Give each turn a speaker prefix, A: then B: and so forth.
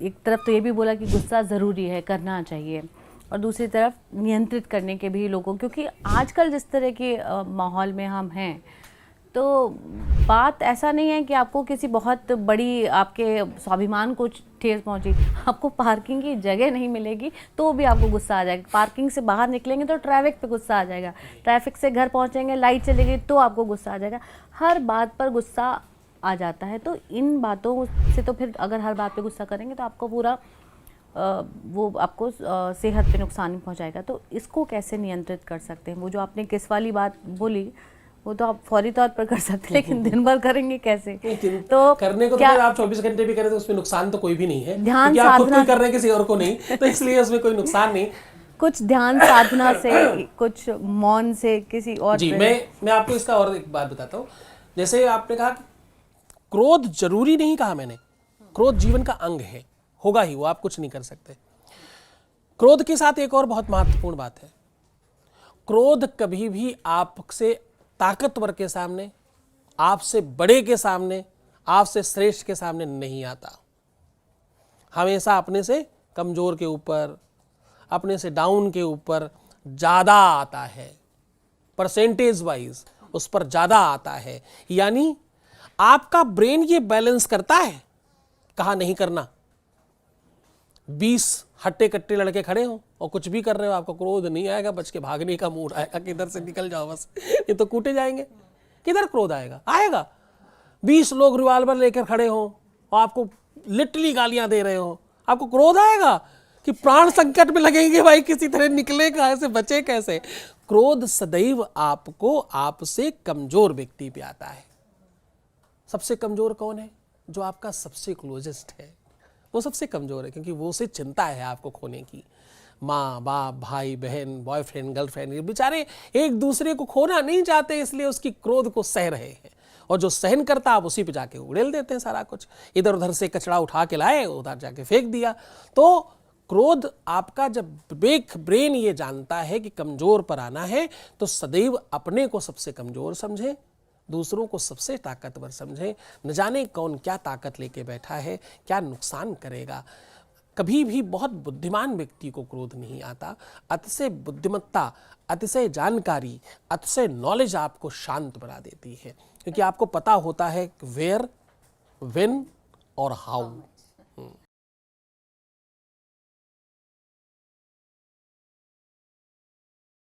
A: एक तरफ तो ये भी बोला कि गुस्सा ज़रूरी है, करना चाहिए, और दूसरी तरफ नियंत्रित करने के भी लोगों, क्योंकि आजकल जिस तरह के माहौल में हम हैं, तो बात ऐसा नहीं है कि आपको किसी बहुत बड़ी आपके स्वाभिमान को ठेस पहुंची, आपको पार्किंग की जगह नहीं मिलेगी तो भी आपको गुस्सा आ जाएगा, पार्किंग से बाहर निकलेंगे तो ट्रैफिक पे गुस्सा आ जाएगा, ट्रैफिक से घर पहुंचेंगे लाइट चलेगी तो आपको गुस्सा आ जाएगा, हर बात पर गुस्सा आ जाता है। तो इन बातों से तो फिर अगर हर बात पे गुस्सा करेंगे तो आपको पूरा वो आपको सेहत पे नुकसान पहुंचाएगा। तो इसको कैसे नियंत्रित कर सकते हैं? वो जो आपने किस वाली बात बोली वो तो आप फौरी तौर पर कर सकते हैं, लेकिन दिन भर करेंगे कैसे?
B: तो करने को तो फिर आप 24 घंटे भी करें तो उसमें नुकसान तो कोई भी नहीं है,
A: ध्यान
B: क्योंकि आप खुद
A: साधना
B: को कर रहे हैं किसी और को नहीं, तो इसलिए उसमें कोई नुकसान नहीं।
A: कुछ ध्यान साधना से, कुछ मौन से, किसी और
B: जी मैं आपको इसका और एक बात बताता हूँ। जैसे आपने कहा कि क्रोध जरूरी नहीं कहा मैंने, क्रोध जीवन का अंग है, होगा ही वो, आप कुछ नहीं कर सकते। क्रोध के साथ एक और बहुत महत्वपूर्ण बात है, क्रोध कभी भी आपसे ताकतवर के सामने, आपसे बड़े के सामने, आपसे श्रेष्ठ के सामने नहीं आता, हमेशा अपने से कमजोर के ऊपर, अपने से डाउन के ऊपर ज्यादा आता है, परसेंटेज वाइज उस पर ज्यादा आता है। यानी आपका ब्रेन ये बैलेंस करता है, कहा नहीं करना। 20 हट्टे कट्टे लड़के खड़े हो और कुछ भी कर रहे हो, आपको क्रोध नहीं आएगा, बच के भागने का मूड आएगा, किधर से निकल जाओ बस, ये तो कूटे जाएंगे। किधर क्रोध आएगा? आएगा। 20 लोग रिवाल्वर लेकर खड़े हो और आपको लिटरली गालियां दे रहे हो, आपको क्रोध आएगा कि प्राण संकट में लगेंगे, भाई किसी तरह निकले कैसे, बचे कैसे? क्रोध सदैव आपको आपसे कमजोर व्यक्ति पे आता है। सबसे कमजोर कौन है? जो आपका सबसे क्लोजेस्ट है, वो सबसे कमजोर है, क्योंकि वो उसे चिंता है आपको खोने की। माँ बाप, भाई बहन, बॉयफ्रेंड गर्लफ्रेंड, ये बेचारे एक दूसरे को खोना नहीं चाहते, इसलिए उसकी क्रोध को सह रहे हैं, और जो सहन करता आप उसी पे जाके उड़ेल देते हैं सारा कुछ। इधर उधर से कचरा उठा के लाए, उधर जाके फेंक दिया। तो क्रोध आपका जब ब्रेन ये जानता है कि कमजोर पर आना है, तो सदैव अपने को सबसे कमजोर समझे, दूसरों को सबसे ताकतवर समझे। न जाने कौन क्या ताकत लेके बैठा है, क्या नुकसान करेगा। कभी भी बहुत बुद्धिमान व्यक्ति को क्रोध नहीं आता। अतिशय बुद्धिमत्ता, अतिशय जानकारी, अतिशय नॉलेज आपको शांत बना देती है, क्योंकि आपको पता होता है वेयर, व्हेन और हाउ।